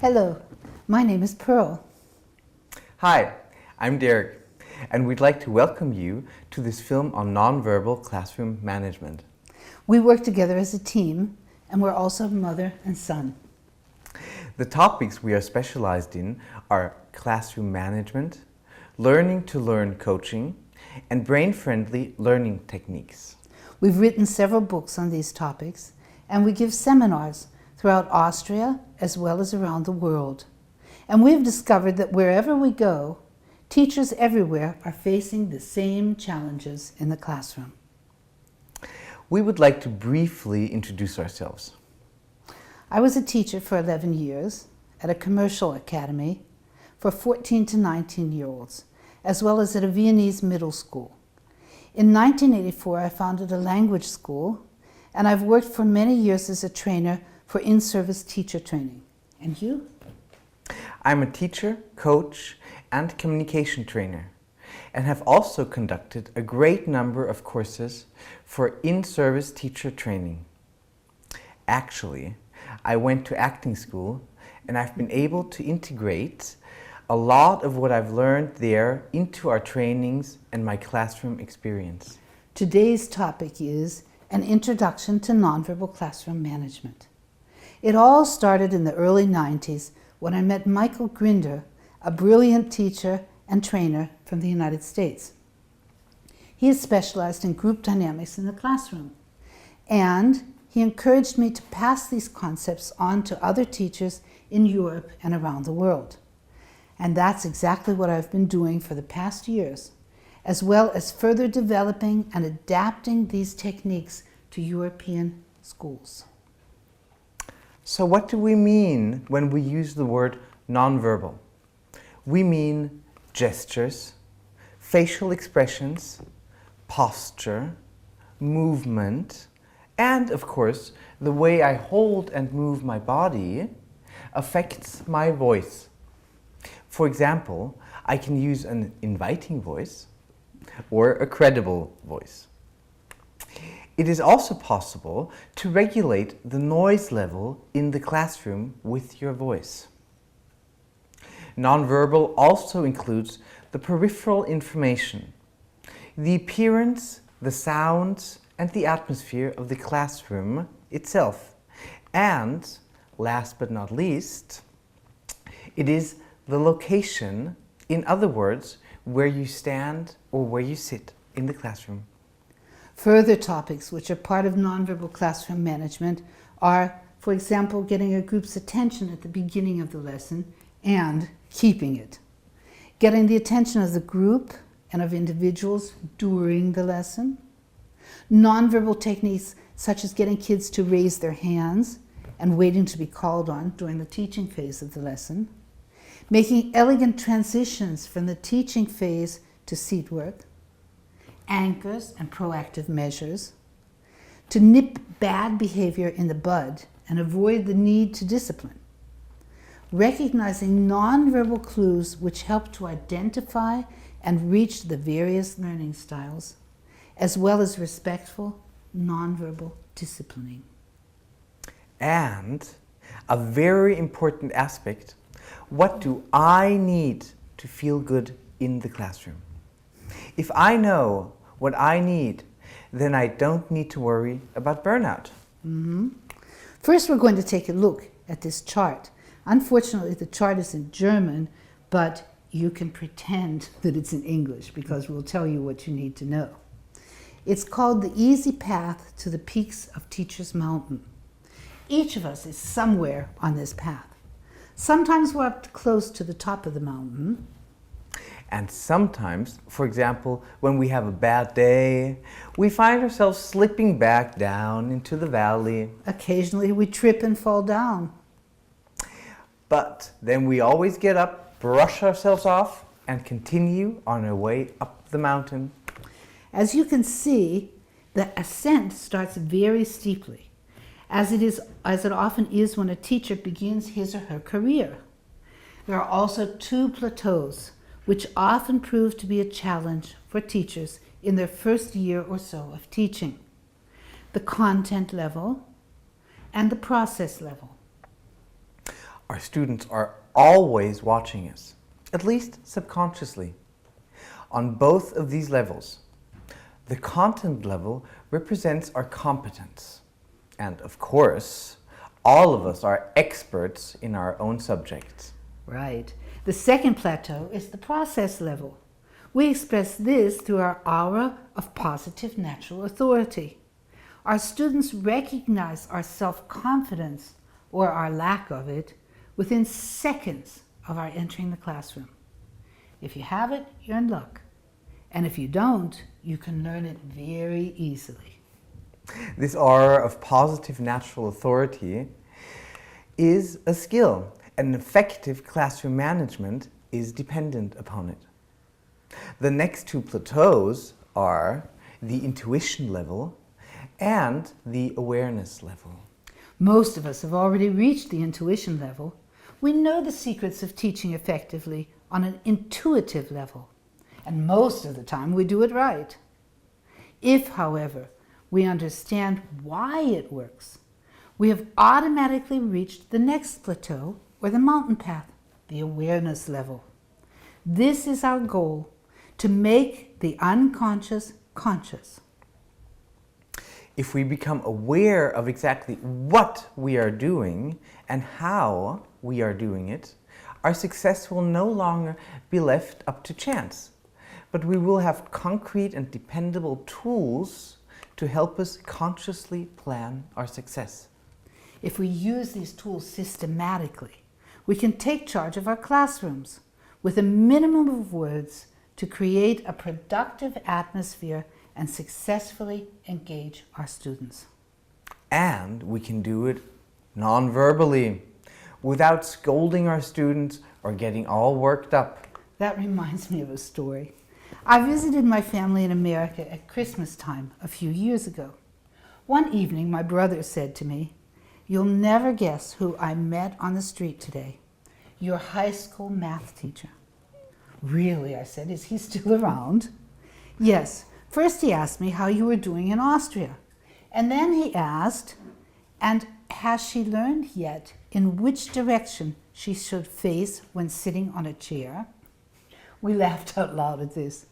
Hello, my name is Pearl. Hi, I'm Derrick, and we'd like to welcome you to this film on nonverbal classroom management. We work together as a team, and we're also mother and son. The topics we are specialized in are classroom management, learning to learn coaching, and brain-friendly learning techniques. We've written several books on these topics, and we give seminars throughout Austria as well as around the world. And we've discovered that wherever we go, teachers everywhere are facing the same challenges in the classroom. We would like to briefly introduce ourselves. I was a teacher for 11 years at a commercial academy for 14 to 19-year-olds, as well as at a Viennese middle school. In 1984, I founded a language school, and I've worked for many years as a trainer for in-service teacher training. And you? I'm a teacher, coach, and communication trainer, and have also conducted a great number of courses for in-service teacher training. Actually, I went to acting school, and I've been able to integrate a lot of what I've learned there into our trainings and my classroom experience. Today's topic is an introduction to nonverbal classroom management. It all started in the early 90s when I met Michael Grinder, a brilliant teacher and trainer from the United States. He is specialized in group dynamics in the classroom, and he encouraged me to pass these concepts on to other teachers in Europe and around the world. And that's exactly what I've been doing for the past years, as well as further developing and adapting these techniques to European schools. So what do we mean when we use the word nonverbal? We mean gestures, facial expressions, posture, movement, and of course, the way I hold and move my body affects my voice. For example, I can use an inviting voice or a credible voice. It is also possible to regulate the noise level in the classroom with your voice. Nonverbal also includes the peripheral information, the appearance, the sounds, and the atmosphere of the classroom itself. And, last but not least, it is the location, in other words, where you stand or where you sit in the classroom. Further topics which are part of nonverbal classroom management are, for example, getting a group's attention at the beginning of the lesson and keeping it. Getting the attention of the group and of individuals during the lesson. Nonverbal techniques such as getting kids to raise their hands and waiting to be called on during the teaching phase of the lesson. Making elegant transitions from the teaching phase to seat work. Anchors and proactive measures. To nip bad behavior in the bud and avoid the need to discipline. Recognizing nonverbal clues which help to identify and reach the various learning styles, as well as respectful nonverbal disciplining. And a very important aspect, what do I need to feel good in the classroom? If I know what I need, then I don't need to worry about burnout. First, we're going to take a look at this chart. Unfortunately, the chart is in German, but you can pretend that it's in English because we'll tell you what you need to know. It's called the easy path to the peaks of Teacher's Mountain. Each of us is somewhere on this path. Sometimes we're up close to the top of the mountain. And sometimes, for example, when we have a bad day, we find ourselves slipping back down into the valley. Occasionally we trip and fall down. But then we always get up, brush ourselves off, and continue on our way up the mountain. As you can see, the ascent starts very steeply, as it often is when a teacher begins his or her career. There are also two plateaus, which often prove to be a challenge for teachers in their first year or so of teaching: the content level and the process level. Our students are always watching us, at least subconsciously. On both of these levels, the content level represents our competence. And of course, all of us are experts in our own subjects. Right. The second plateau is the process level. We express this through our aura of positive natural authority. Our students recognize our self-confidence, or our lack of it, within seconds of our entering the classroom. If you have it, you're in luck. And if you don't, you can learn it very easily. This aura of positive natural authority is a skill, and effective classroom management is dependent upon it. The next two plateaus are the intuition level and the awareness level. Most of us have already reached the intuition level. We know the secrets of teaching effectively on an intuitive level, and most of the time we do it right. If, however, we understand why it works, we have automatically reached the next plateau, or the mountain path, the awareness level. This is our goal, to make the unconscious conscious. If we become aware of exactly what we are doing and how we are doing it, our success will no longer be left up to chance, but we will have concrete and dependable tools to help us consciously plan our success. If we use these tools systematically, we can take charge of our classrooms with a minimum of words to create a productive atmosphere and successfully engage our students. And we can do it non-verbally, without scolding our students or getting all worked up. That reminds me of a story. I visited my family in America at Christmas time a few years ago. One evening, my brother said to me, "You'll never guess who I met on the street today. Your high school math teacher." "Really?" I said. "Is he still around?" "Yes. First he asked me how you were doing in Austria. And then he asked, and has she learned yet in which direction she should face when sitting on a chair?" We laughed out loud at this.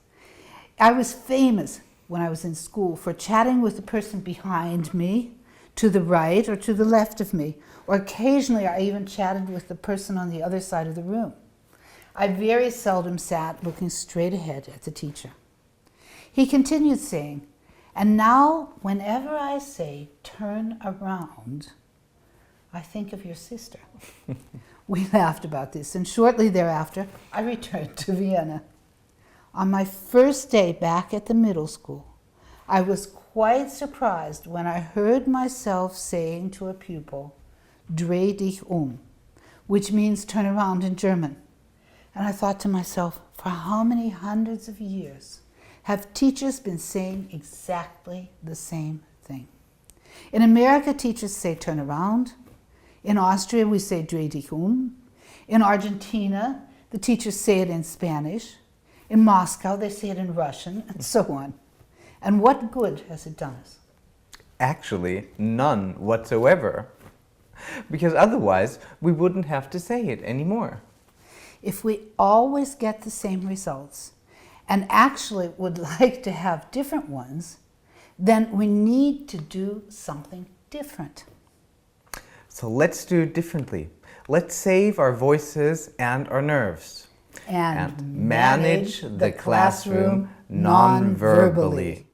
I was famous when I was in school for chatting with the person behind me, to the right or to the left of me, or occasionally I even chatted with the person on the other side of the room. I very seldom sat looking straight ahead at the teacher. He continued saying, "And now whenever I say turn around, I think of your sister." We laughed about this, and shortly thereafter I returned to Vienna. On my first day back at the middle school, I was quite surprised when I heard myself saying to a pupil, "Dreh dich which means turn around in German. And I thought to myself, for how many hundreds of years have teachers been saying exactly the same thing? In America, teachers say turn around. In Austria, we say dreh dich In Argentina, the teachers say it in Spanish. In Moscow, they say it in Russian, and so on. And what good has it done us? Actually, none whatsoever. Because otherwise, we wouldn't have to say it anymore. If we always get the same results, and actually would like to have different ones, then we need to do something different. So let's do it differently. Let's save our voices and our nerves. And manage the classroom non-verbally.